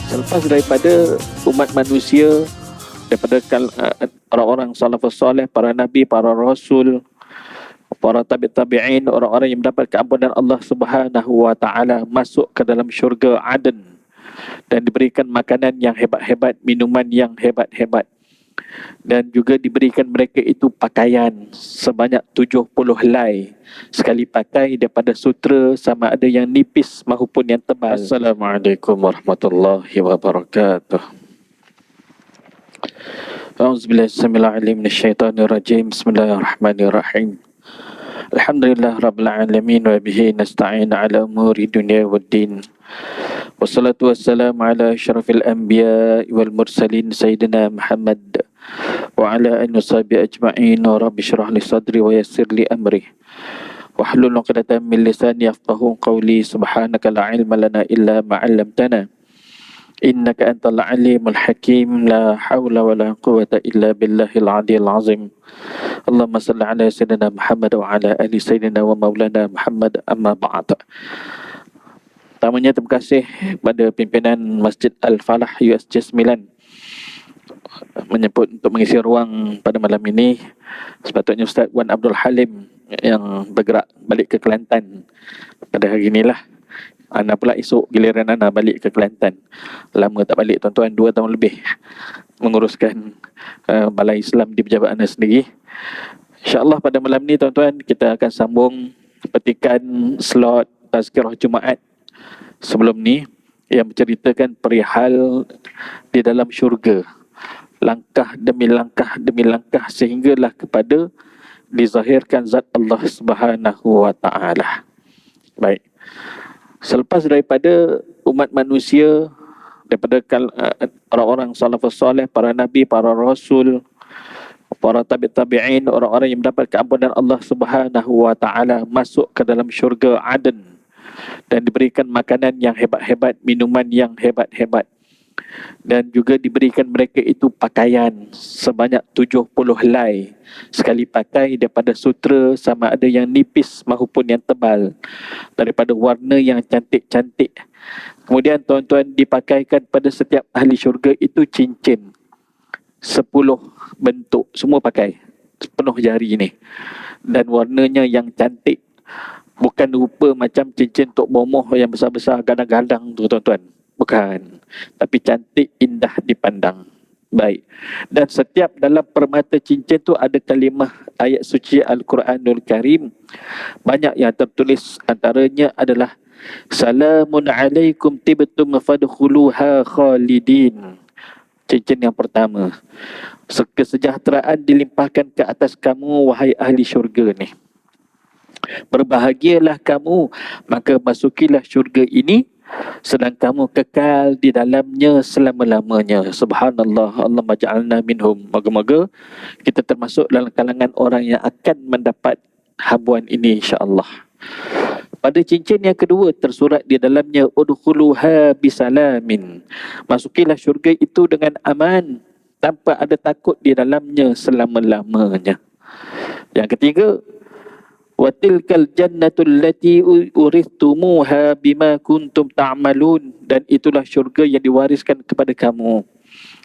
Selepas daripada umat manusia, daripada orang-orang salafus soleh, para nabi, para rasul, para tabi'in, orang-orang yang mendapat keampunan Allah Subhanahu wa taala masuk ke dalam syurga Aden dan diberikan makanan yang hebat-hebat, minuman yang hebat-hebat, dan juga diberikan mereka itu pakaian sebanyak 70 helai. Sekali pakai daripada sutra, sama ada yang nipis maupun yang tebal. Assalamualaikum warahmatullahi wabarakatuh. A'udzubillahi samil alim minasyaitonir rajim. Bismillahirrahmanirrahim. Alhamdulillah rabbil alamin wa bihi nasta'in ala umuri dunya waddin. Wassalatu wassalamu ala asyrafil anbiya wal mursalin sayyidina Muhammad wa ala alihi washabihi ajma'in. Rabbi shrah li sadri wa yassir li amri wahlul 'uqdatam min lisani yafqahu qawli. Subhanaka la ilma lana illa ma 'allamtana innaka antal alimul hakim. La haula wala quwwata illa billahil aliyil azim. Allahumma salli ala sayyidina Muhammad wa ala ali sayyidina wa maulana Muhammad, amma ba'd. Pertamanya terima kasih kepada pimpinan Masjid Al-Falah USJ 9 menyebut untuk mengisi ruang pada malam ini. Sepatutnya Ustaz Wan Abdul Halim yang bergerak balik ke Kelantan pada hari inilah. Ana pula esok giliran Ana balik ke Kelantan. Lama tak balik tuan-tuan, 2 tahun lebih menguruskan Balai Islam di pejabat Ana sendiri. InsyaAllah pada malam ni tuan-tuan kita akan sambung petikan slot Tazkirah Jumaat sebelum ni yang menceritakan perihal di dalam syurga, langkah demi langkah sehinggalah kepada dizahirkan zat Allah Subhanahu wa taala. Baik. Selepas daripada umat manusia, daripada orang-orang salafus soleh, para nabi, para rasul, para tabi'in, orang-orang yang mendapat keampunan Allah Subhanahu wa taala masuk ke dalam syurga Aden dan diberikan makanan yang hebat-hebat, minuman yang hebat-hebat, dan juga diberikan mereka itu pakaian sebanyak 70 helai. Sekali pakai daripada sutra, sama ada yang nipis maupun yang tebal, daripada warna yang cantik-cantik. Kemudian tuan-tuan, dipakaikan pada setiap ahli syurga itu cincin 10 bentuk, semua pakai penuh jari ni, dan warnanya yang cantik. Bukan rupa macam cincin Tok Bomoh yang besar-besar gadang-gadang tu tuan-tuan, bukan, tapi cantik, indah dipandang. Baik. Dan setiap dalam permata cincin tu ada kalimah ayat suci Al-Quranul Karim. Banyak yang tertulis, antaranya adalah Salamun alaikum tibtum fadkhuluha khalidin. Cincin yang pertama, kesejahteraan dilimpahkan ke atas kamu wahai ahli syurga ni. Berbahagialah kamu, maka masukilah syurga ini sedang kamu kekal di dalamnya selama-lamanya. Subhanallah, Allahumma ja'alna minhum. Moga-moga kita termasuk dalam kalangan orang yang akan mendapat habuan ini, insya-Allah. Pada cincin yang kedua tersurat di dalamnya udkhuluha bisalamin. Masukilah syurga itu dengan aman, tanpa ada takut di dalamnya selama-lamanya. Yang ketiga, wa tilkal jannatul lati urithumuha bima kuntum ta'malun. Dan itulah syurga yang diwariskan kepada kamu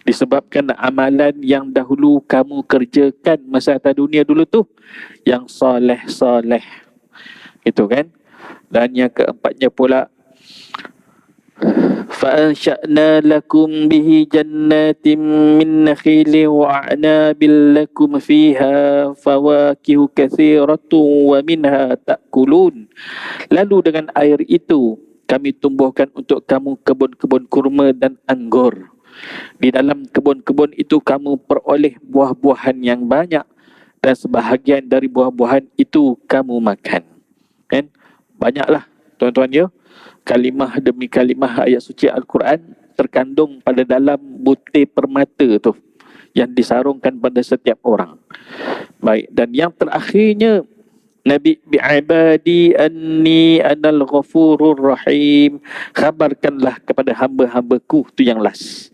disebabkan amalan yang dahulu kamu kerjakan masa atas dunia dulu tu, yang soleh-soleh. Itu kan. Dan yang keempatnya pula, fa'ansha'na lakum bihi jannatin min nakhilin wa a'nabil lakum fiha fawakihu katsiratun wa minha ta'kulun. Lalu dengan air itu kami tumbuhkan untuk kamu kebun-kebun kurma dan anggur. Di dalam kebun-kebun itu kamu peroleh buah-buahan yang banyak, dan sebahagian dari buah-buahan itu kamu makan. Kan? Banyaklah tuan-tuan ya, kalimah demi kalimah ayat suci Al-Quran terkandung pada dalam butir permata tu yang disarungkan pada setiap orang. Baik, dan yang terakhirnya, Nabi bi'ibadi anni anal ghafurur rahim. Khabarkanlah kepada hamba-hambaku, tu yang last,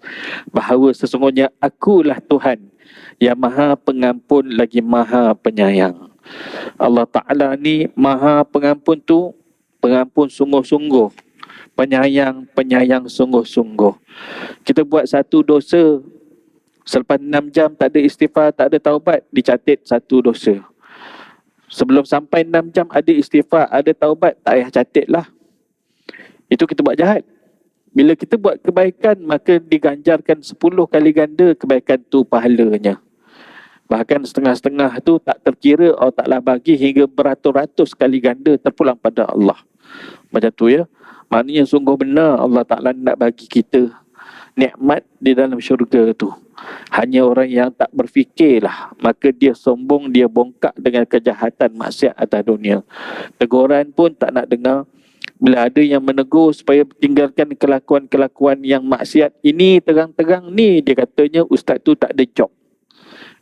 bahawa sesungguhnya akulah Tuhan yang maha pengampun lagi maha penyayang. Allah Ta'ala ni maha pengampun tu, pengampun sungguh-sungguh, penyayang sungguh-sungguh. Kita buat satu dosa, selepas 6 jam tak ada istighfar, tak ada taubat, dicatat satu dosa. Sebelum sampai 6 jam ada istighfar, ada taubat, tak payah catat lah. Itu kita buat jahat. Bila kita buat kebaikan, maka diganjarkan 10 kali ganda kebaikan tu pahalanya. Bahkan setengah-setengah tu tak terkira, Allah Ta'ala bagi hingga beratus-ratus kali ganda terpulang pada Allah. Macam tu ya. Maknanya sungguh benar Allah Ta'ala nak bagi kita nikmat di dalam syurga tu. Hanya orang yang tak berfikirlah, maka dia sombong, dia bongkak dengan kejahatan maksiat atas dunia. Teguran pun tak nak dengar. Bila ada yang menegur supaya tinggalkan kelakuan-kelakuan yang maksiat ini, terang-terang ni dia katanya ustaz tu tak ada job.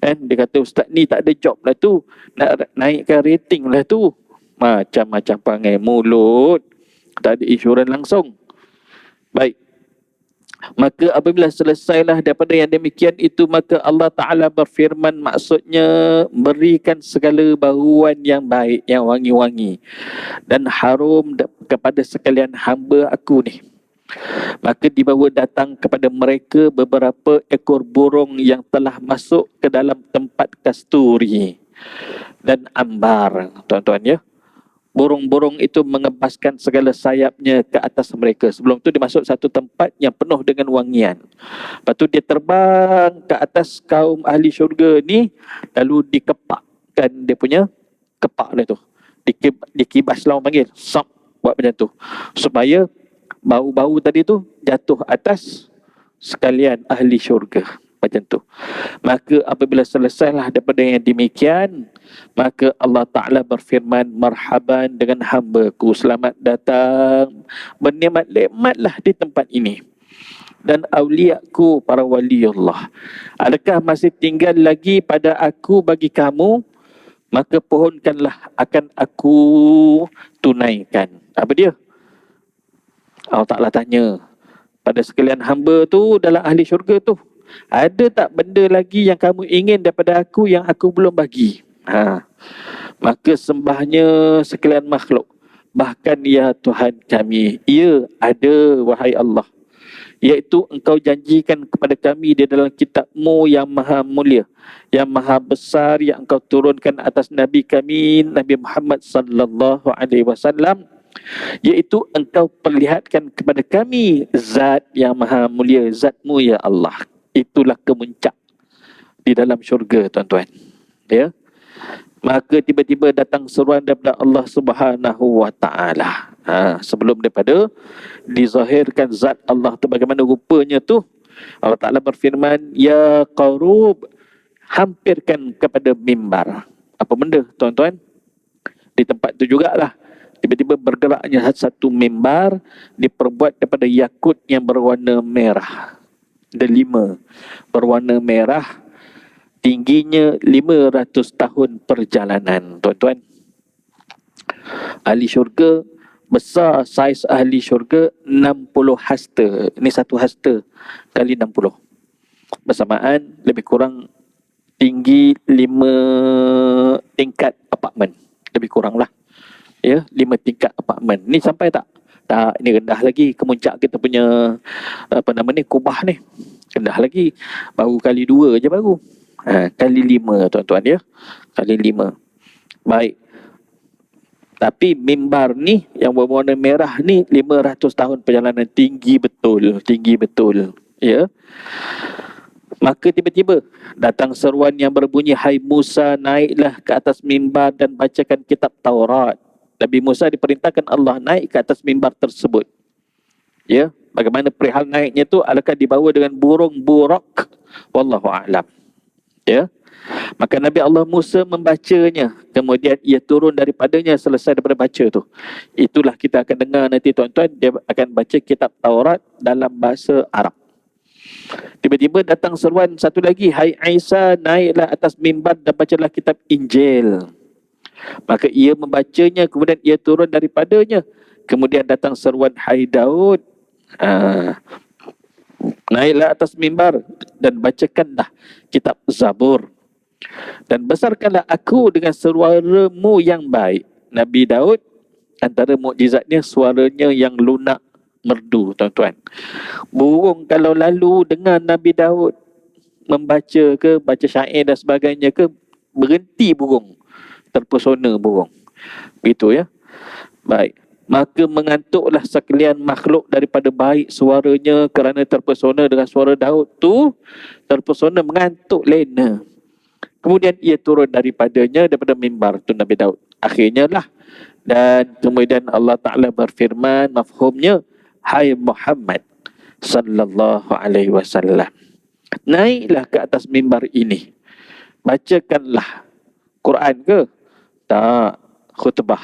Dia kata ustaz ni tak ada job lah tu, nak naikkan rating lah tu. Macam-macam perangai mulut, tak ada insurans langsung. Baik. Maka apabila selesailah daripada yang demikian itu, maka Allah Ta'ala berfirman, maksudnya berikan segala bahuan yang baik, yang wangi-wangi dan harum kepada sekalian hamba aku ni. Maka dibawa datang kepada mereka beberapa ekor burung yang telah masuk ke dalam tempat kasturi dan ambar. Tuan-tuan ya, burung-burung itu mengebaskan segala sayapnya ke atas mereka. Sebelum tu dia masuk satu tempat yang penuh dengan wangian. Lepas tu dia terbang ke atas kaum ahli syurga ni, lalu dikepakkan dia punya kepak dia tu. Dikibas lah orang panggil. Sop, buat macam tu. Supaya bau-bau tadi tu jatuh atas sekalian ahli syurga. Macam tu. Maka apabila selesailah daripada yang demikian, maka Allah Ta'ala berfirman, marhaban dengan hamba-Ku, selamat datang, bernikmat-nikmatlah di tempat ini. Dan awliya-Ku, para wali Allah, adakah masih tinggal lagi pada aku bagi kamu? Maka pohonkanlah akan aku tunaikan. Apa dia? Allah Ta'ala tanya pada sekalian hamba tu dalam ahli syurga tu, ada tak benda lagi yang kamu ingin daripada aku yang aku belum bagi? Maka sembahnya sekalian makhluk, bahkan ya Tuhan kami, ya ada wahai Allah, iaitu engkau janjikan kepada kami di dalam kitab-Mu yang maha mulia, yang maha besar, yang engkau turunkan atas Nabi kami, Nabi Muhammad sallallahu alaihi wasallam, iaitu engkau perlihatkan kepada kami zat yang maha mulia, zat-Mu ya Allah. Itulah kemuncak di dalam syurga, tuan-tuan. Ya. Maka tiba-tiba datang seruan daripada Allah Subhanahu wa Ta'ala. Sebelum daripada dizahirkan zat Allah tu bagaimana rupanya tu, Allah Ta'ala berfirman, ya qarub, hampirkan kepada mimbar. Apa benda, tuan-tuan? Di tempat tu jugalah tiba-tiba bergeraknya satu mimbar, diperbuat daripada yakut yang berwarna merah. Ada 5 berwarna merah, tingginya 500 tahun perjalanan, tuan-tuan. Ahli syurga besar, saiz ahli syurga 60 hasta. Ini satu hasta kali 60. Bersamaan lebih kurang tinggi 5 tingkat apartmen. Lebih kurang lah. Ya, 5 tingkat apartmen. Ni sampai tak? Tak, ini rendah lagi. Kemuncak kita punya kubah ni rendah lagi. Baru kali 2 je baru. Kali 5, tuan-tuan ya. Kali 5. Baik. Tapi mimbar ni yang berwarna merah ni 500 tahun perjalanan, tinggi betul, tinggi betul. Ya. Maka tiba-tiba datang seruan yang berbunyi, hai Musa, naiklah ke atas mimbar dan bacakan kitab Taurat. Nabi Musa diperintahkan Allah naik ke atas mimbar tersebut. Ya, bagaimana perihal naiknya tu, adakah dibawa dengan burung burak? Wallahu a'lam. Ya. Maka Nabi Allah Musa membacanya, kemudian ia turun daripadanya selesai daripada baca tu. Itulah kita akan dengar nanti, tuan-tuan, dia akan baca kitab Taurat dalam bahasa Arab. Tiba-tiba datang seruan satu lagi, hai Isa, naiklah atas mimbar dan bacalah kitab Injil. Maka ia membacanya, kemudian ia turun daripadanya. Kemudian datang seruan, hai Daud, naiklah atas mimbar dan bacakanlah kitab Zabur. Dan besarkanlah aku dengan suaramu yang baik. Nabi Daud, antara mukjizatnya suaranya yang lunak, merdu tuan-tuan. Burung kalau lalu dengar Nabi Daud membaca ke, baca syair dan sebagainya ke, berhenti burung, terpesona burung. Begitu ya. Baik. Maka mengantuklah sekalian makhluk daripada baik suaranya kerana terpesona dengan suara Daud tu, terpesona mengantuk lena. Kemudian ia turun daripadanya, daripada mimbar tu Nabi Daud. Akhirnya lah, dan kemudian Allah Ta'ala berfirman, mafhumnya, hai Muhammad sallallahu alaihi wasallam, naiklah ke atas mimbar ini, bacakanlah Quran ke? Tak, khutbah.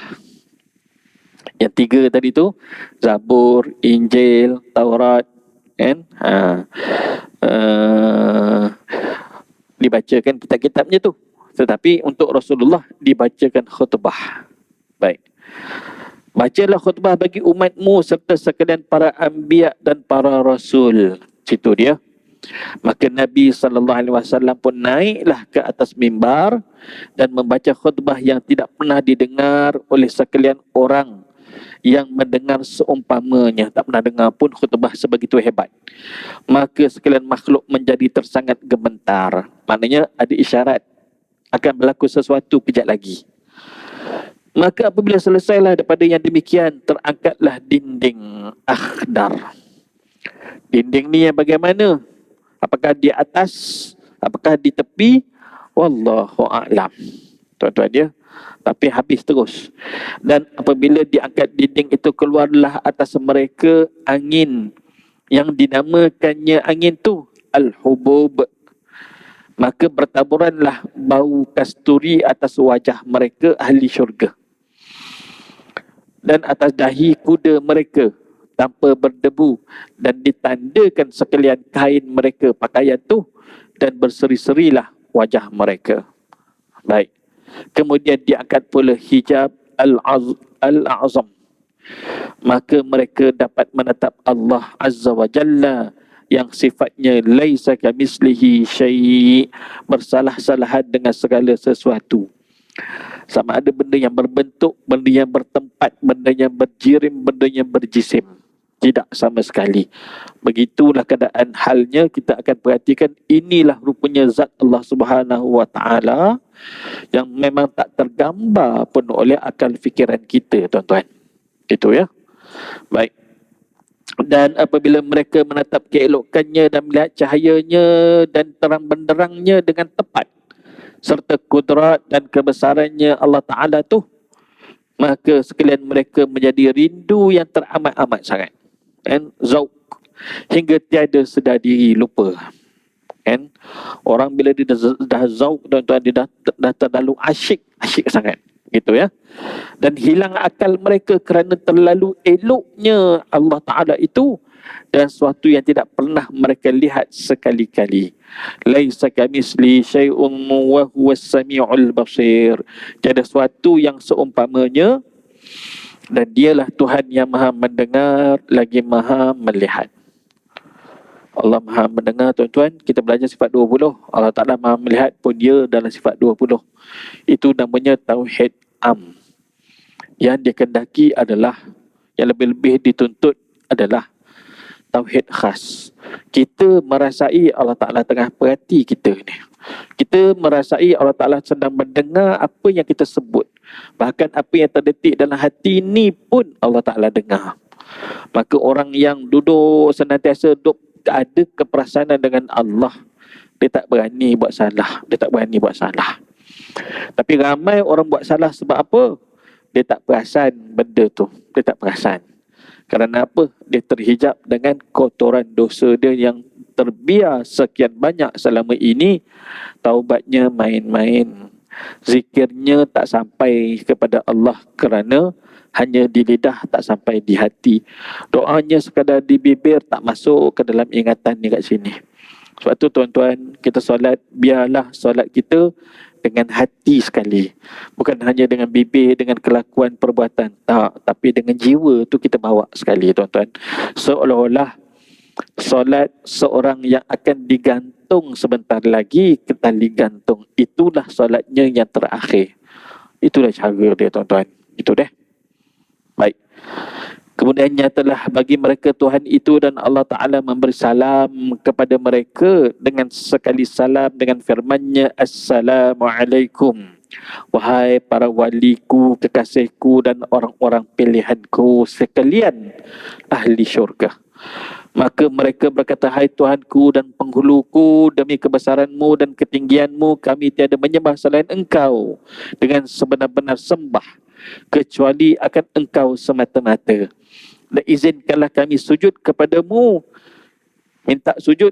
Yang tiga tadi tu, Zabur, Injil, Taurat, kan? Dibacakan kitab-kitabnya tu. Tetapi untuk Rasulullah dibacakan khutbah. Baik. Bacalah khutbah bagi umatmu serta sekalian para anbiya dan para rasul. Situ dia. Maka Nabi SAW pun naiklah ke atas mimbar dan membaca khutbah yang tidak pernah didengar oleh sekalian orang yang mendengar seumpamanya. Tak pernah dengar pun khutbah sebegitu hebat. Maka sekalian makhluk menjadi tersangat gemetar. Maknanya ada isyarat akan berlaku sesuatu kejap lagi. Maka apabila selesailah daripada yang demikian, terangkatlah dinding akhdar. Dinding ni yang bagaimana? Apakah di atas? Apakah di tepi? Wallahu a'lam. Tuan-tuan dia. Tapi habis terus. Dan apabila diangkat dinding itu, keluarlah atas mereka angin yang dinamakannya angin tu al-hubub. Maka bertaburanlah bau kasturi atas wajah mereka ahli syurga dan atas dahi kuda mereka tanpa berdebu, dan ditandakan sekalian kain mereka, pakaian tu, dan berseri-serilah wajah mereka. Baik. Kemudian diangkat pula hijab al-azam. Maka mereka dapat menatap Allah Azza wa Jalla yang sifatnya laisa kamislihi syai', bersalah-salahan dengan segala sesuatu. Sama ada benda yang berbentuk, benda yang bertempat, benda yang berjirim, benda yang berjisim. Tidak sama sekali. Begitulah keadaan halnya. Kita akan perhatikan, inilah rupanya zat Allah Subhanahu wa Ta'ala yang memang tak tergambar pun oleh akal fikiran kita, tuan-tuan. Itu ya. Baik. Dan apabila mereka menatap keelokannya dan melihat cahayanya dan terang benderangnya dengan tepat, serta kudrat dan kebesarannya Allah Ta'ala tu, maka sekalian mereka menjadi rindu yang teramat-amat sangat. Kan? Zauq. Hingga tiada sedar diri, lupa. Kan? Orang bila dia dah zauq, tuan-tuan, dia dah terlalu asyik sangat. Gitu ya. Dan hilang akal mereka kerana terlalu eloknya Allah Ta'ala itu, dan sesuatu yang tidak pernah mereka lihat sekali-kali. Laisa kamisli syai'un wa huwas sami'ul basir. Tiada sesuatu yang seumpamanya, dan dialah Tuhan yang maha mendengar lagi maha melihat. Allah maha mendengar, tuan-tuan. Kita belajar sifat 20. Allah Ta'ala maha melihat pun dia dalam sifat 20. Itu namanya tauhid am. Yang dikehendaki adalah, yang lebih-lebih dituntut adalah tauhid khas. Kita merasai Allah Ta'ala tengah perhati kita ni. Kita merasai Allah Ta'ala sedang mendengar apa yang kita sebut. Bahkan apa yang terdetik dalam hati ni pun Allah Ta'ala dengar. Maka orang yang duduk senantiasa duduk ada keperasanan dengan Allah, dia tak berani buat salah. Dia tak berani buat salah. Tapi ramai orang buat salah sebab apa? Dia tak perasan benda tu. Dia tak perasan. Kerana apa? Dia terhijab dengan kotoran dosa dia yang terbiar sekian banyak selama ini. Taubatnya main-main. Zikirnya tak sampai kepada Allah kerana hanya di lidah, tak sampai di hati. Doanya sekadar di bibir, tak masuk ke dalam ingatan ni kat sini. Sebab tu tuan-tuan, kita solat, biarlah solat kita dengan hati sekali. Bukan hanya dengan bibir, dengan kelakuan, perbuatan. Tak, tapi dengan jiwa tu kita bawa sekali, tuan-tuan. Seolah-olah solat seorang yang akan digantung sebentar lagi ke tali gantung. Itulah solatnya yang terakhir. Itulah cara dia, tuan-tuan. Itu deh. Baik. Kemudian nyatalah bagi mereka Tuhan itu dan Allah Ta'ala memberi salam kepada mereka dengan sekali salam dengan firman-Nya, Assalamualaikum. Wahai para waliku, kekasihku dan orang-orang pilihanku sekalian ahli syurga. Maka mereka berkata, hai Tuhanku dan penghuluku, demi kebesaran-Mu dan ketinggian-Mu, kami tiada menyembah selain Engkau dengan sebenar-benar sembah, kecuali akan Engkau semata-mata. Dan izinkanlah kami sujud kepadamu, minta sujud.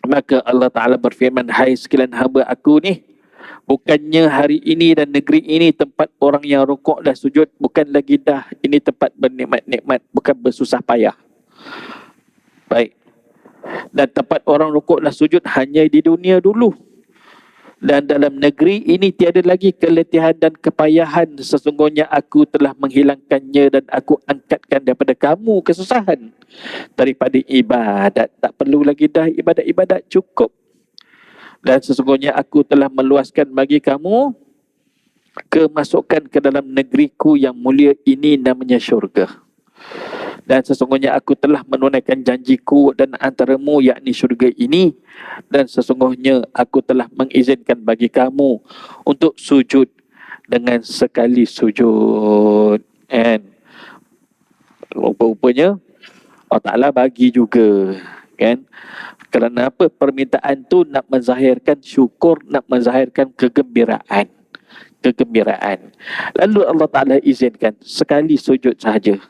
Maka Allah Ta'ala berfirman, hai sekalian hamba aku ni, bukannya hari ini dan negeri ini tempat orang yang rukuk dan sujud, bukan lagi dah ini tempat bernikmat-nikmat, bukan bersusah payah. Baik. Dan tempat orang rukuk dan sujud hanya di dunia dulu. Dan dalam negeri ini tiada lagi keletihan dan kepayahan. Sesungguhnya aku telah menghilangkannya dan aku angkatkan daripada kamu kesusahan daripada ibadat. Tak perlu lagi dah ibadat-ibadat, cukup. Dan sesungguhnya aku telah meluaskan bagi kamu kemasukan ke dalam negeriku yang mulia ini, namanya syurga. Dan sesungguhnya aku telah menunaikan janjiku dan antaramu, yakni syurga ini. Dan sesungguhnya aku telah mengizinkan bagi kamu untuk sujud dengan sekali sujud. And rupa-rupanya Allah Ta'ala bagi juga, kan? Kerana apa? Permintaan tu nak menzahirkan syukur, nak menzahirkan kegembiraan. Lalu Allah Ta'ala izinkan sekali sujud sahaja.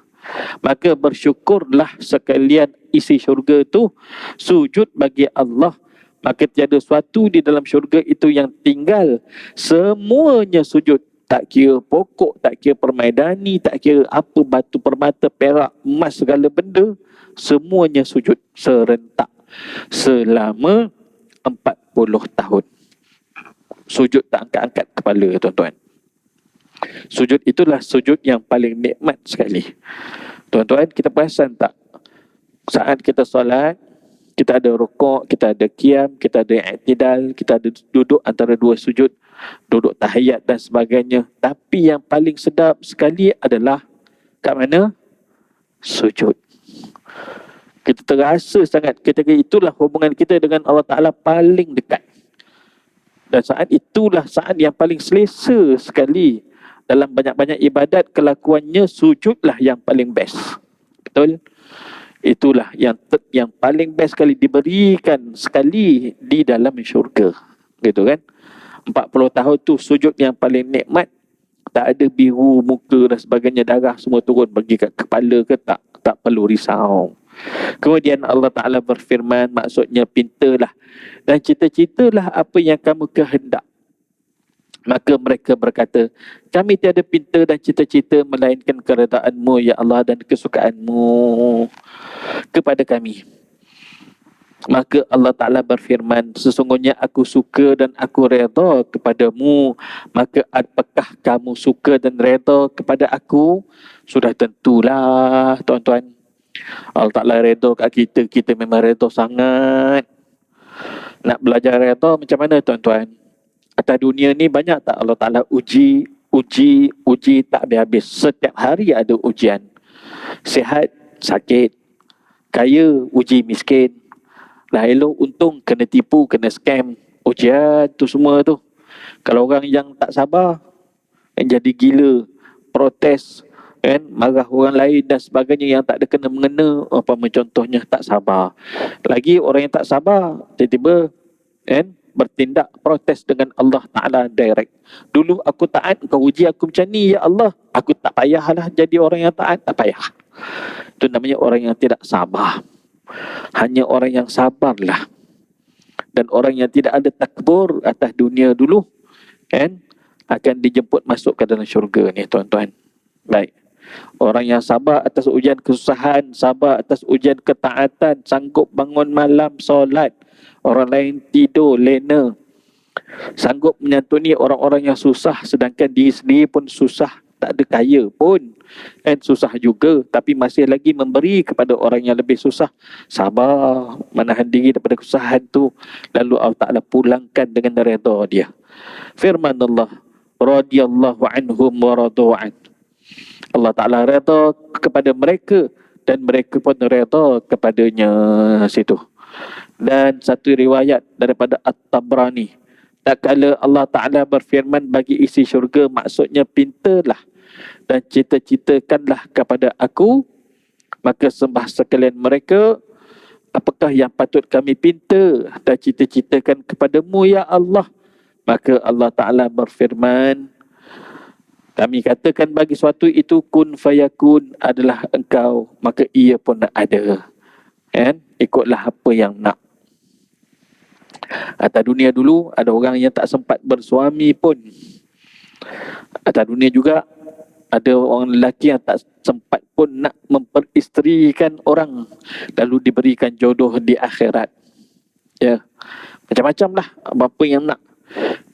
Maka bersyukurlah sekalian isi syurga tu, sujud bagi Allah. Maka tiada suatu di dalam syurga itu yang tinggal, semuanya sujud. Tak kira pokok, tak kira permaidani, tak kira apa, batu permata, perak, emas, segala benda, semuanya sujud serentak selama 40 tahun. Sujud tak angkat-angkat kepala, tuan-tuan. Sujud itulah sujud yang paling nikmat sekali. Tuan-tuan, kita perasan tak? Saat kita solat, kita ada rukuk, kita ada qiyam, kita ada i'tidal, kita ada duduk antara dua sujud, duduk tahiyat dan sebagainya. Tapi yang paling sedap sekali adalah kat mana? Sujud. Kita terasa sangat ketika itulah hubungan kita dengan Allah Ta'ala paling dekat. Dan saat itulah saat yang paling selesa sekali. Dalam banyak-banyak ibadat, kelakuannya sujudlah yang paling best. Betul? Itulah yang paling best sekali diberikan sekali di dalam syurga. Gitu kan? 40 tahun tu sujud yang paling nikmat. Tak ada biru muka dan sebagainya, darah semua turun bagi kat kepala ke, tak perlu risau. Kemudian Allah Ta'ala berfirman, maksudnya pintalah dan cita-citalah apa yang kamu kehendak. Maka mereka berkata, kami tiada pinta dan cita-cita melainkan keredaan-Mu ya Allah dan kesukaan-Mu kepada kami. Maka Allah Ta'ala berfirman, sesungguhnya aku suka dan aku redha kepadamu. Maka apakah kamu suka dan redha kepada aku? Sudah tentulah, tuan-tuan. Allah Ta'ala redha kat kita, kita memang redha sangat. Nak belajar redha macam mana, tuan-tuan? Atas dunia ni banyak tak Allah Ta'ala uji tak habis-habis. Setiap hari ada ujian. Sihat, sakit. Kaya, uji miskin. Lah elok untung, kena tipu, kena scam. Ujian tu semua tu. Kalau orang yang tak sabar, yang jadi gila, protes, kan, marah orang lain dan sebagainya yang tak ada kena mengena, apa contohnya tak sabar. Lagi orang yang tak sabar, tiba-tiba kan, bertindak protes dengan Allah Ta'ala direct. Dulu aku taat, kau uji aku macam ni ya Allah, aku tak payahlah jadi orang yang taat, tak payah. Itu namanya orang yang tidak sabar. Hanya orang yang sabarlah. Dan orang yang tidak ada takbur atas dunia dulu, kan, akan dijemput masuk ke dalam syurga ni, tuan-tuan. Baik. Orang yang sabar atas ujian kesusahan, sabar atas ujian ketaatan, sanggup bangun malam solat, orang lain tidur lena, sanggup menyantuni orang-orang yang susah sedangkan diri sendiri pun susah, tak ada kaya pun, kan, susah juga tapi masih lagi memberi kepada orang yang lebih susah. Sabar menahan diri daripada kesusahan tu, lalu Allah Ta'ala pulangkan dengan redha dia. Firman Allah, radiyallahu anhum wa radu'an. Allah Ta'ala redha kepada mereka dan mereka pun redha kepadanya situ. Dan satu riwayat daripada At-Tabrani, tak kala Allah Ta'ala berfirman bagi isi syurga, maksudnya pintalah dan cita-citakanlah kepada aku, maka sembah sekalian mereka, apakah yang patut kami pinta dan cita-citakan kepadamu ya Allah? Maka Allah Ta'ala berfirman, kami katakan bagi suatu itu kun fayakun, adalah engkau, maka ia pun ada. Kan? Ikutlah apa yang nak. Atas dunia dulu ada orang yang tak sempat bersuami pun. Atas dunia juga ada orang lelaki yang tak sempat pun nak memperisterikan orang, lalu diberikan jodoh di akhirat. Ya, macam-macam lah apa yang nak.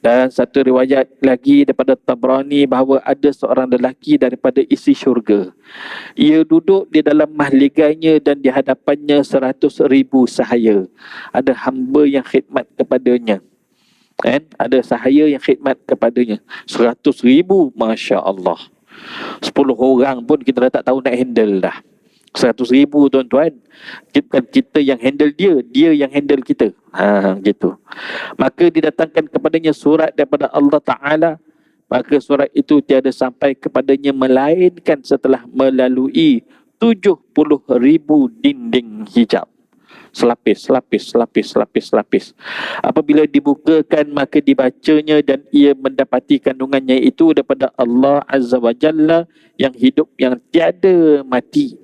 Dan satu riwayat lagi daripada Tabrani bahawa ada seorang lelaki daripada isi syurga. Ia duduk di dalam mahliganya dan di hadapannya 100,000 sahaya. Ada hamba yang khidmat kepadanya. Kan? Ada sahaya yang khidmat kepadanya. 100,000, Masya Allah. 10 orang pun kita dah tak tahu nak handle dah. 100,000 tuan-tuan. Bukan kita yang handle dia, dia yang handle kita. Gitu. Maka didatangkan kepadanya surat daripada Allah Ta'ala. Maka surat itu tiada sampai kepadanya melainkan setelah melalui 70,000 dinding hijab. Selapis. Apabila dibukakan, maka dibacanya dan ia mendapati kandungannya itu daripada Allah Azza wa Jalla yang hidup, yang tiada mati.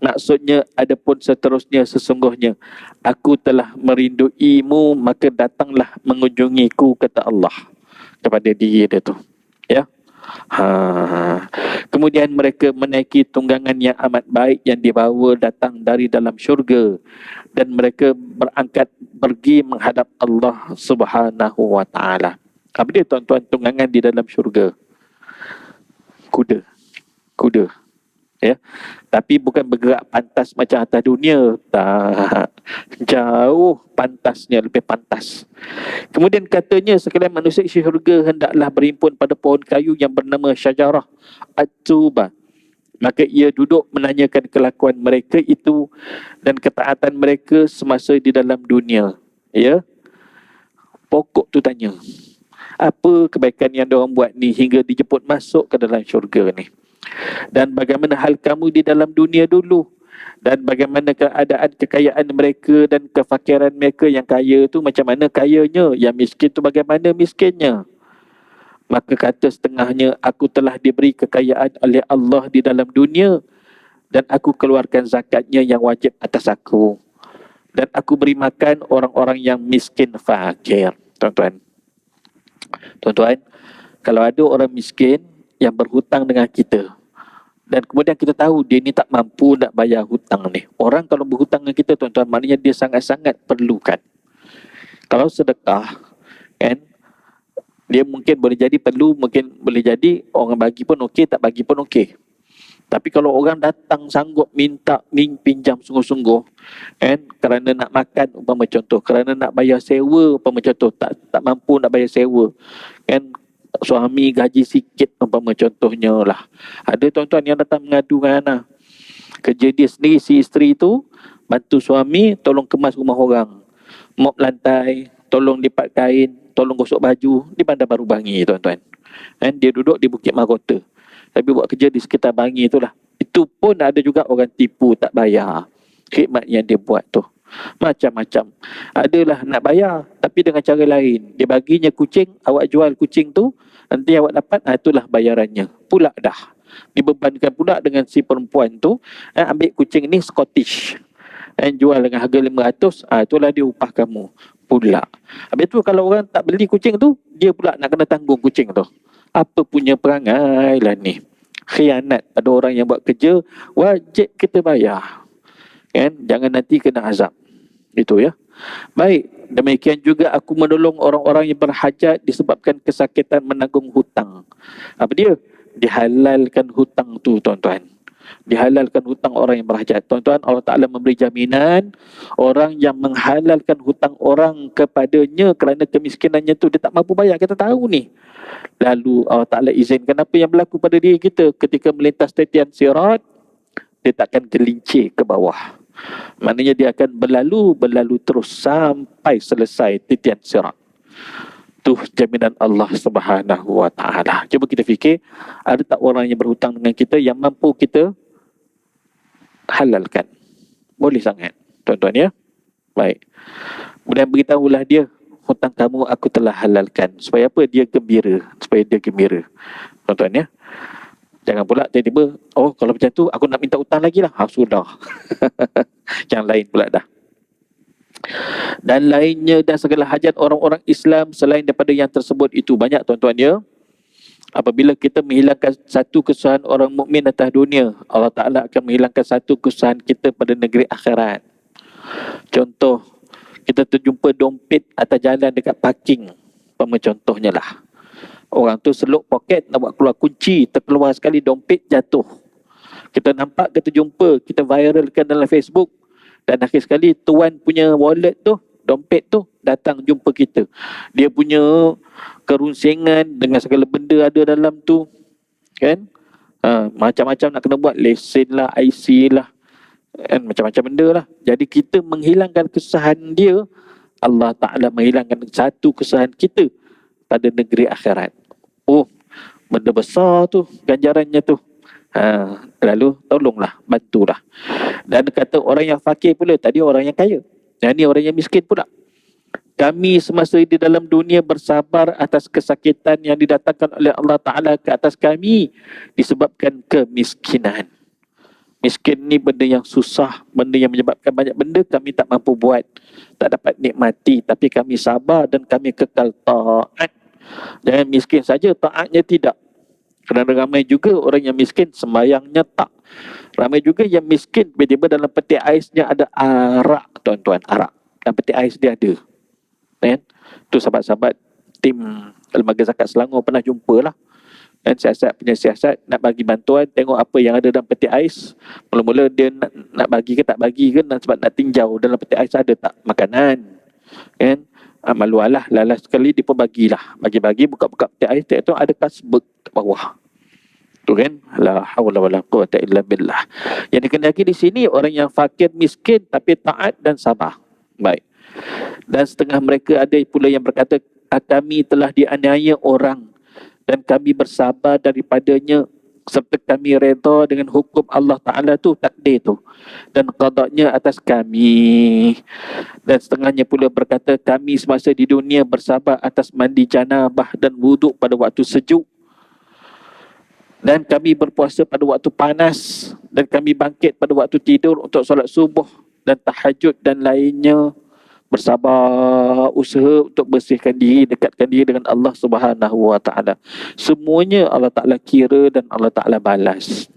Maksudnya, adapun seterusnya sesungguhnya aku telah merinduimu, maka datanglah mengunjungiku, kata Allah kepada diri dia tu. Ya. Kemudian mereka menaiki tunggangan yang amat baik yang dibawa datang dari dalam syurga, dan mereka berangkat pergi menghadap Allah Subhanahu wa Ta'ala. Apa dia tuan-tuan tunggangan di dalam syurga? Kuda. Ya. Tapi bukan bergerak pantas macam atas dunia. Tak. Jauh pantasnya, lebih pantas. Kemudian katanya sekalian manusia isi syurga hendaklah berhimpun pada pohon kayu yang bernama Syajarah At-Tuba. Maka ia duduk menanyakan kelakuan mereka itu dan ketaatan mereka semasa di dalam dunia. Ya. Pokok tu tanya, apa kebaikan yang diorang buat ni hingga dijemput masuk ke dalam syurga ni? Dan bagaimana hal kamu di dalam dunia dulu? Dan bagaimana keadaan kekayaan mereka dan kefakiran mereka? Yang kaya tu macam mana kayanya? Yang miskin tu bagaimana miskinnya? Maka kata setengahnya, aku telah diberi kekayaan oleh Allah di dalam dunia dan aku keluarkan zakatnya yang wajib atas aku. Dan aku beri makan orang-orang yang miskin fakir. Tuan-tuan, kalau ada orang miskin yang berhutang dengan kita dan kemudian kita tahu dia ni tak mampu nak bayar hutang ni. Orang kalau berhutang dengan kita, tuan-tuan, maknanya dia sangat-sangat perlukan. Kalau sedekah, kan, dia mungkin boleh jadi perlu, mungkin boleh jadi orang bagi pun okey, tak bagi pun okey. Tapi kalau orang datang sanggup minta pinjam sungguh-sungguh, kan, kerana nak makan umpama contoh, kerana nak bayar sewa umpama contoh, tak mampu nak bayar sewa, kan, suami gaji sikit umpama contohnya lah. Ada tuan-tuan yang datang mengadu dengan Ana. Kerja dia sendiri, si isteri tu bantu suami tolong kemas rumah orang, mop lantai, tolong lipat kain, tolong gosok baju di Bandar Baru Bangi, tuan-tuan. Dan dia duduk di Bukit Mahkota, tapi buat kerja di sekitar Bangi itulah. Itu pun ada juga orang tipu tak bayar khidmat yang dia buat tu. Macam-macam. Adalah nak bayar tapi dengan cara lain. Dia baginya kucing, awak jual kucing tu, nanti awak dapat, itulah bayarannya. Pula dah dibebankan pula dengan si perempuan tu, ambil kucing ni Scottish dan jual dengan harga 500, itulah dia upah kamu pula. Habis tu kalau orang tak beli kucing tu, dia pula nak kena tanggung kucing tu. Apa punya perangai lah ni. Khianat pada orang yang buat kerja, wajib kita bayar. Kan? Jangan nanti kena azab. Itu ya. Baik, demikian juga aku menolong orang-orang yang berhajat disebabkan kesakitan menanggung hutang. Apa dia? Dihalalkan hutang tu, tuan-tuan. Dihalalkan hutang orang yang berhajat. Tuan-tuan, Allah Ta'ala memberi jaminan orang yang menghalalkan hutang orang kepadanya kerana kemiskinannya tu dia tak mampu bayar. Kita tahu ni. Lalu Allah Ta'ala izinkan apa yang berlaku pada diri kita ketika melintas titian sirat, dia takkan gelincir ke bawah. Maknanya dia akan berlalu terus sampai selesai titian sirat. Tu jaminan Allah Subhanahu Wa Ta'ala. Cuba kita fikir, ada tak orang yang berhutang dengan kita yang mampu kita halalkan? Boleh sangat, tuan-tuan ya. Baik. Kemudian beritahulah dia, hutang kamu aku telah halalkan. Supaya apa? Dia gembira. Supaya dia gembira. Tuan-tuan ya. Jangan pula tiba-tiba, oh kalau macam tu aku nak minta hutang lagi lah. Sudah. Yang lain pula dah. Dan lainnya dan segala hajat orang-orang Islam selain daripada yang tersebut itu banyak, tuan-tuan ya. Apabila kita menghilangkan satu kesusahan orang mukmin atas dunia, Allah Ta'ala akan menghilangkan satu kesusahan kita pada negeri akhirat. Contoh, kita terjumpa dompet atas jalan dekat parking. Contohnya lah, orang tu seluk poket nak buat keluar kunci, terkeluar sekali dompet jatuh. Kita nampak, kita jumpa, kita viralkan dalam Facebook. Dan akhir sekali tuan punya wallet tu, dompet tu datang jumpa kita. Dia punya kerunsingan dengan segala benda ada dalam tu, kan? Macam-macam nak kena buat, lesen lah, IC lah, kan? Macam-macam benda lah. Jadi kita menghilangkan kesusahan dia, Allah Ta'ala menghilangkan satu kesusahan kita pada negeri akhirat. Oh, benda besar tu ganjarannya tu. Lalu tolonglah, bantulah. Dan kata orang yang fakir pula, tadi orang yang kaya, dan ni orang yang miskin pula. Kami semasa di dalam dunia bersabar atas kesakitan yang didatangkan oleh Allah Ta'ala ke atas kami disebabkan kemiskinan. Miskin ni benda yang susah, benda yang menyebabkan banyak benda kami tak mampu buat, tak dapat nikmati, tapi kami sabar dan kami kekal taat. Jangan miskin saja, taatnya tidak. Kerana ramai juga orang yang miskin sembahyangnya tak. Ramai juga yang miskin tiba-tiba dalam peti aisnya ada arak, tuan-tuan, arak. Dan peti ais dia ada. Kan? Tu sahabat-sahabat tim Lembaga Zakat Selangor pernah jumpa lah. Dan siasat punya siasat nak bagi bantuan, tengok apa yang ada dalam peti ais. Mula-mula dia nak bagi ke tak bagi ke, sebab nak tinjau dalam peti ais ada tak makanan. Kan? Malualah, lalas sekali dia pun bagilah. Bagi-bagi, buka-buka peti ais, tu ada kasbek kat bawah. Tu kan, la haula wala quwata illa billah. Yang dikehendaki di sini orang yang fakir miskin tapi taat dan sabar. Baik. Dan setengah mereka ada pula yang berkata, kami telah dianiaya orang dan kami bersabar daripadanya serta kami redha dengan hukum Allah Ta'ala tu, takdir tu dan qadanya atas kami. Dan setengahnya pula berkata, kami semasa di dunia bersabar atas mandi janabah dan wuduk pada waktu sejuk, dan kami berpuasa pada waktu panas, dan kami bangkit pada waktu tidur untuk solat subuh dan tahajud dan lainnya. Bersabar, usaha untuk bersihkan diri, dekatkan diri dengan Allah Subhanahu Wa Ta'ala. Semuanya Allah Ta'ala kira dan Allah Ta'ala balas.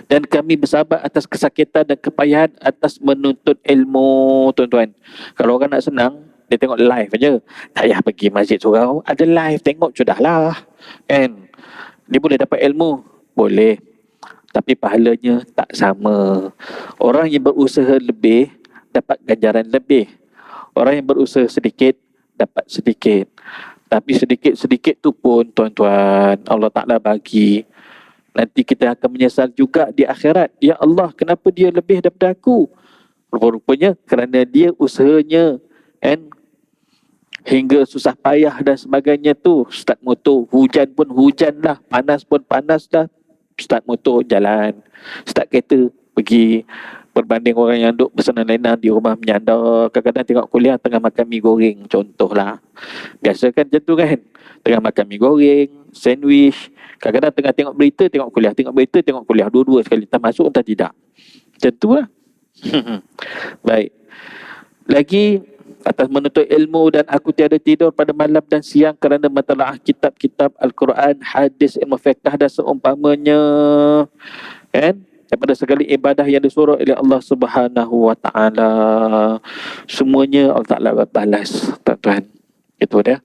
Dan kami bersabar atas kesakitan dan kepayahan atas menuntut ilmu, tuan-tuan. Kalau orang nak senang, dia tengok live aja. Tak payah pergi masjid surau, ada live, tengok sudahlah. Kan? Dia boleh dapat ilmu? Boleh. Tapi pahalanya tak sama. Orang yang berusaha lebih dapat ganjaran lebih. Orang yang berusaha sedikit dapat sedikit. Tapi sedikit-sedikit tu pun, tuan-tuan, Allah Ta'ala bagi. Nanti kita akan menyesal juga di akhirat. Ya Allah, kenapa dia lebih daripada aku? Rupa-rupanya kerana dia usahanya, kan, hingga susah payah dan sebagainya tu. Start motor, hujan pun hujan lah, panas pun panas dah, start motor jalan. Start kereta pergi. Berbanding orang yang duduk bersenang lenang di rumah menyandar, kadang-kadang tengok kuliah tengah makan mi goreng, contohlah. Biasa kan macam tu kan, tengah makan mi goreng, sandwich, kadang-kadang tengah tengok berita, tengok kuliah, tengok berita, tengok kuliah, dua-dua sekali, entah masuk entah tidak. Macam tu lah. Baik. Lagi, atas menuntut ilmu dan aku tiada tidur pada malam dan siang kerana mentelaah kitab-kitab Al-Quran, hadis, ilmu fiqh dan seumpamanya, kan? Daripada segala ibadah yang disuruh oleh Allah Subhanahu Wa Ta'ala. Semuanya Allah Ta'ala balas, tuan-tuan. Itu dia.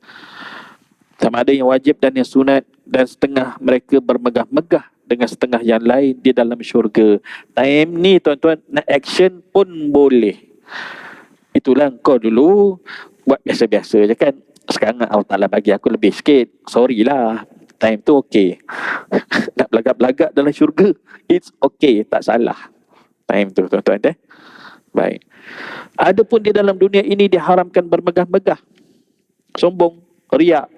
Sama ada yang wajib dan yang sunat. Dan setengah mereka bermegah-megah dengan setengah yang lain di dalam syurga. Time ni tuan-tuan nak action pun boleh. Itulah kau dulu buat biasa-biasa je kan. Sekarang Allah Ta'ala bagi aku lebih sikit. Sorry lah. Time tu okey. Nak belagak-belagak dalam syurga, it's okay, tak salah. Time tu tuan-tuan Baik. Adapun di dalam dunia ini diharamkan bermegah-megah, sombong, riak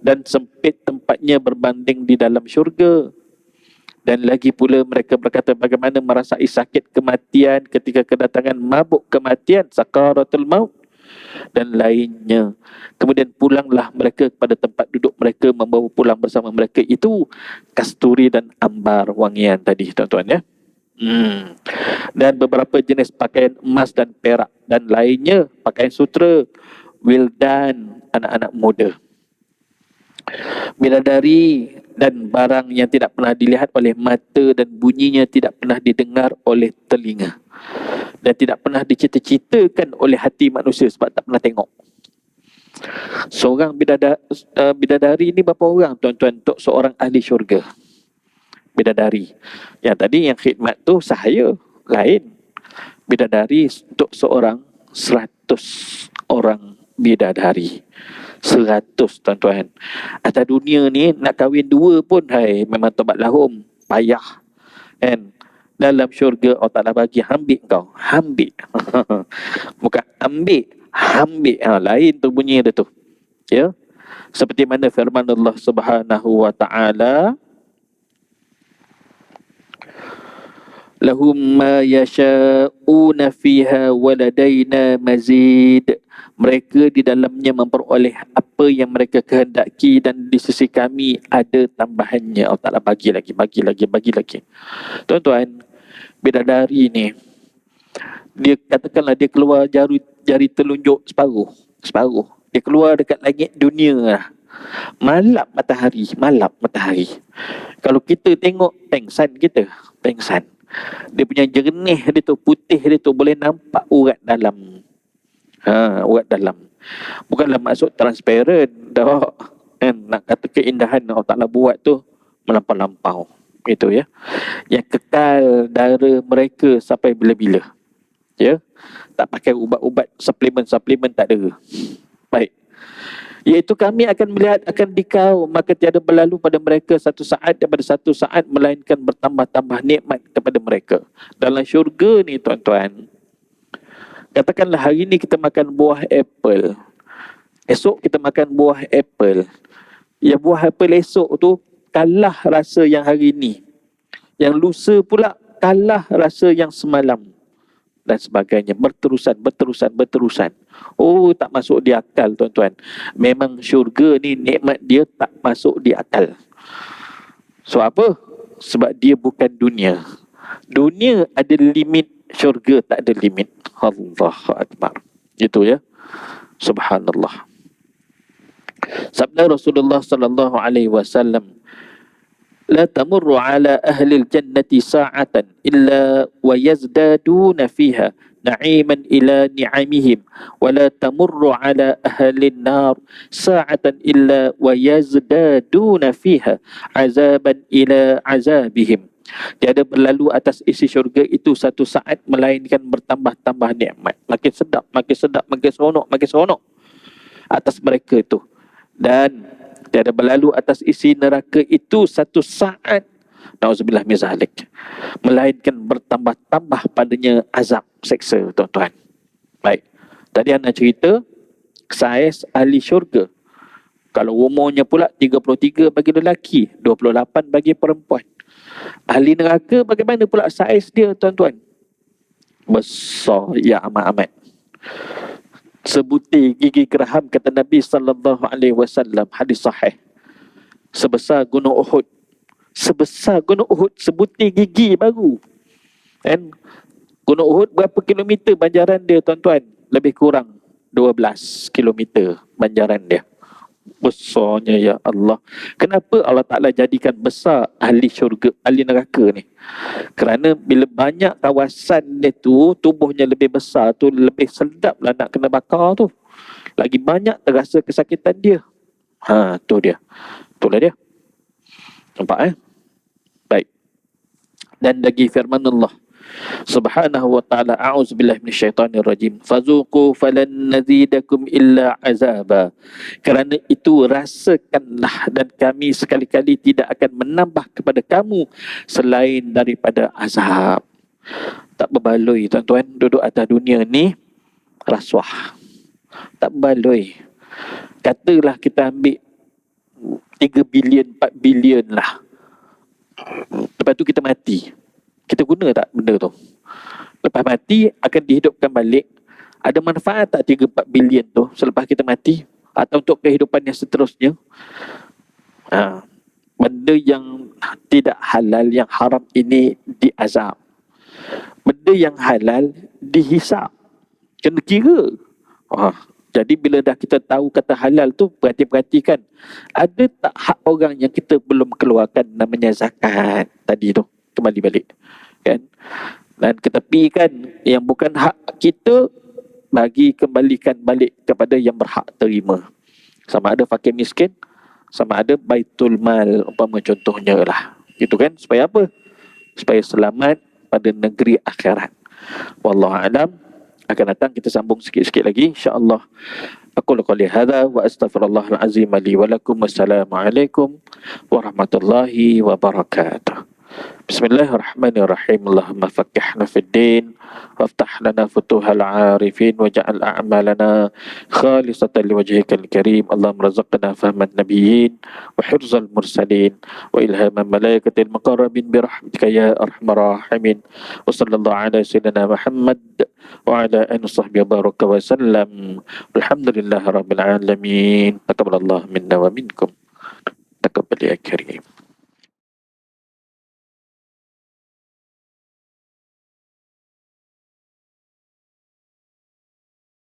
dan sempit tempatnya berbanding di dalam syurga. Dan lagi pula mereka berkata bagaimana merasai sakit kematian ketika kedatangan mabuk kematian, sakaratul maut dan lainnya. Kemudian pulanglah mereka kepada tempat duduk mereka, membawa pulang bersama mereka itu kasturi dan ambar wangian tadi tuan-tuan Dan beberapa jenis pakaian emas dan perak dan lainnya, pakaian sutra, wildan, anak-anak muda, bidadari dan barang yang tidak pernah dilihat oleh mata dan bunyinya tidak pernah didengar oleh telinga dan tidak pernah dicita-citakan oleh hati manusia sebab tak pernah tengok. Seorang bidadari ini berapa orang tuan-tuan untuk seorang ahli syurga? Bidadari. Yang tadi yang khidmat tu sahaya, lain. Bidadari untuk seorang 100 orang bidadari. 100 tuan-tuan. Atas dunia ni nak kahwin 2 pun memang tobat lahum, payah. Kan? Dalam syurga Allah Ta'ala bagi ambil kau. Ambil. Bukan ambil, ambil. Lain tu bunyi dia tu. Ya. Seperti mana firman Allah Subhanahu wa Ta'ala, lahum ma yasha'una fiha waladaina mazid. Mereka di dalamnya memperoleh apa yang mereka kehendaki dan di sisi kami ada tambahannya. Allah Ta'ala bagi lagi. Tuan-tuan, bidadari ni, dia katakanlah dia keluar jari telunjuk separuh. Dia keluar dekat langit dunia lah. Malap matahari. Kalau kita tengok pengsan. Dia punya jernih dia tu, putih dia tu, boleh nampak urat dalam. Urat dalam. Bukanlah maksud transparent dah. Nak kata keindahan Allah Ta'ala buat tu melampau-lampau. Itu ya. Yang kekal darah mereka sampai bila-bila. Ya. Tak pakai ubat-ubat, suplemen tak ada. Baik. Iaitu kami akan melihat akan dikau, maka tiada berlalu pada mereka satu saat daripada satu saat melainkan bertambah-tambah nikmat kepada mereka. Dalam syurga ni tuan-tuan, katakanlah hari ni kita makan buah apple, esok kita makan buah apple. Ya, buah apple esok tu kalah rasa yang hari ni, yang lusa pula kalah rasa yang semalam, dan sebagainya, berterusan. Oh, tak masuk di akal tuan-tuan. Memang syurga ni nikmat dia tak masuk di akal. So apa? Sebab dia bukan dunia. Dunia ada limit, syurga tak ada limit. Allahu Akbar. Itu ya. Subhanallah. Sabda Rasulullah sallallahu alaihi wasallam, la tamurru ala ahli al-jannati sa'atan illa wa yazdaduna fiha na'iman ila ni'amihim wa la tamurru ala ahli an-nar sa'atan illa wa yazdaduna fiha azaban ila azabihim. Tiada berlalu atas isi syurga itu satu saat melainkan bertambah-tambah nikmat. Makin sedap, makin seronok atas mereka itu. Dan tiada berlalu atas isi neraka itu satu saat, na'udzubillah min zalik, melainkan bertambah-tambah padanya azab, seksa tuan-tuan. Baik, tadi anda cerita saiz ahli syurga. Kalau umurnya pula 33 bagi lelaki, 28 bagi perempuan. Ahli neraka bagaimana pula saiz dia tuan-tuan? Besar ya amat-amat. Sebutir gigi geraham, kata Nabi sallallahu alaihi wasallam, hadis sahih, sebesar gunung Uhud. Sebutir gigi baru. Kan? Gunung Uhud berapa kilometer banjaran dia tuan-tuan? Lebih kurang 12 kilometer banjaran dia. Besarnya ya Allah. Kenapa Allah Ta'ala jadikan besar ahli syurga, ahli neraka ni? Kerana bila banyak kawasan dia tu, tubuhnya lebih besar tu, lebih sedap lah nak kena bakar tu. Lagi banyak terasa kesakitan dia. Tu dia. Itulah dia. Nampak Baik. Dan lagi firman Allah Subhanahu wa ta'ala, a'udzubillahi minasyaitonir rajim, fazuqu falan nazidakum illa azaba. Kerana itu rasakanlah, dan kami sekali-kali tidak akan menambah kepada kamu selain daripada azab. Tak berbaloi tuan-tuan, duduk atas dunia ni rasuah. Tak berbaloi. Katalah kita ambil 3 bilion, 4 bilion lah. Lepas tu kita mati. Kita guna tak benda tu? Lepas mati akan dihidupkan balik. Ada manfaat tak 3-4 bilion tu selepas kita mati? Atau untuk kehidupan yang seterusnya? Benda yang tidak halal, yang haram ini diazab. Benda yang halal dihisap. Kena kira. Jadi bila dah kita tahu kata halal tu, perhatikan. Ada tak hak orang yang kita belum keluarkan, namanya zakat tadi tu? Kembali balik, kan? Dan ketepikan yang bukan hak kita, bagi kembalikan balik kepada yang berhak terima. Sama ada fakir miskin, sama ada baitul mal, umpama contohnya lah. Gitu kan? Supaya apa? Supaya selamat pada negeri akhirat. Wallahu a'lam. Akan datang kita sambung sikit-sikit lagi, insya-Allah. Aku qouli hadza wa astaghfirullahal azim li wa lakum. Wassalamualaikum warahmatullahi wabarakatuh. Bismillahirrahmanirrahim. Allahumma faqqihna fid din waftah lana futuhal arifin waj'al a'malana khalisatan liwajhikal karim. Allahumma razaqna fahman nabiyyin wa hirzal mursalin wa ilhaman malaikatil muqarrabin bi rahmatika ya arhamar rahimin. Wa sallallahu ala sayyidina Muhammad wa ala alihi washabbihi baraka wa sallam. Alhamdulillahirabbil alamin. Taqabbalallahu minna wa minkum. Taqabbal ya karim.